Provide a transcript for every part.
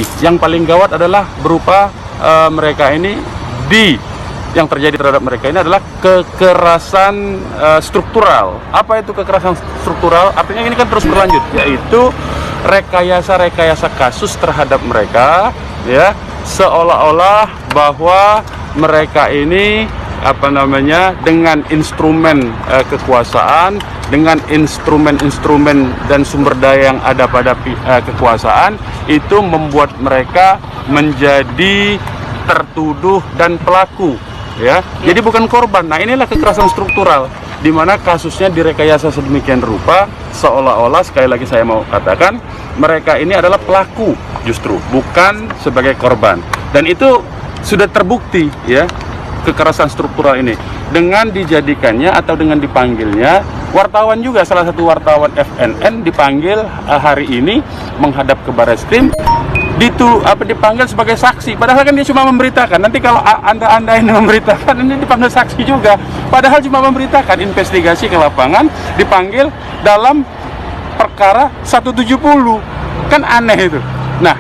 Yang paling gawat adalah berupa mereka ini yang terjadi terhadap mereka ini adalah kekerasan struktural. Apa itu kekerasan struktural? Artinya ini kan terus berlanjut, yaitu rekayasa kasus terhadap mereka, ya, seolah-olah bahwa mereka ini dengan instrumen kekuasaan, dengan instrumen-instrumen dan sumber daya yang ada pada kekuasaan, itu membuat mereka menjadi tertuduh dan pelaku, ya. Jadi bukan korban. Nah, inilah kekerasan struktural, di mana kasusnya direkayasa sedemikian rupa, seolah-olah, sekali lagi saya mau katakan, mereka ini adalah pelaku justru, bukan sebagai korban. Dan itu sudah terbukti, ya, kekerasan struktural ini dengan dijadikannya atau dengan dipanggilnya wartawan juga, salah satu wartawan FNN dipanggil hari ini menghadap ke Barreskrim, dipanggil sebagai saksi, padahal kan dia cuma memberitakan. Nanti kalau anda ini memberitakan, ini dipanggil saksi juga, padahal cuma memberitakan investigasi ke lapangan, dipanggil dalam perkara 170, kan aneh itu. Nah,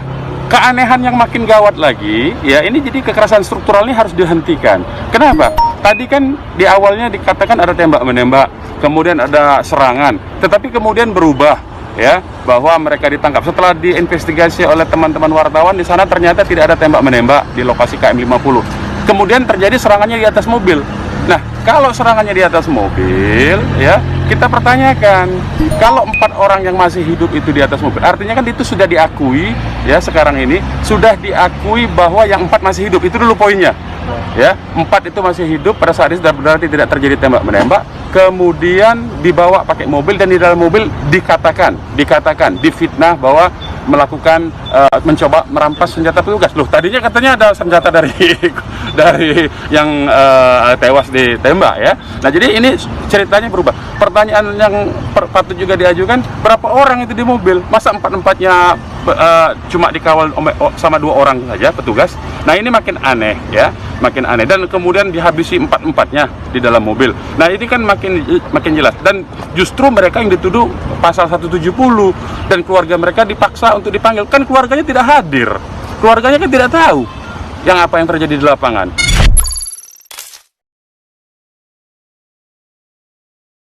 keanehan yang makin gawat lagi, ya, ini jadi kekerasan struktural ini harus dihentikan. Kenapa? Tadi kan di awalnya dikatakan ada tembak-menembak, kemudian ada serangan, tetapi kemudian berubah, ya, bahwa mereka ditangkap. Setelah diinvestigasi oleh teman-teman wartawan, di sana ternyata tidak ada tembak-menembak di lokasi KM 50. Kemudian terjadi serangannya di atas mobil. Nah, kalau serangannya di atas mobil, ya, kita pertanyakan, kalau 4 orang yang masih hidup itu di atas mobil, artinya kan itu sudah diakui, ya, sekarang ini sudah diakui bahwa yang 4 masih hidup. Itu dulu poinnya, ya, 4 itu masih hidup pada saat itu, berarti tidak terjadi tembak-menembak. Kemudian dibawa pakai mobil, dan di dalam mobil dikatakan difitnah bahwa melakukan mencoba merampas senjata petugas. Loh, tadinya katanya ada senjata dari yang tewas ditembak, ya. Nah, jadi ini ceritanya berubah. Pertanyaan yang patut juga diajukan, berapa orang itu di mobil? Masa 4-4-nya cuma dikawal sama 2 orang saja petugas? Nah, ini makin aneh, ya, makin aneh. Dan kemudian dihabisi 4-4-nya di dalam mobil. Nah, ini kan makin jelas. Dan justru mereka yang dituduh pasal 170, dan keluarga mereka dipaksa untuk dipanggil. Kan keluarganya tidak hadir, keluarganya kan tidak tahu apa yang terjadi di lapangan.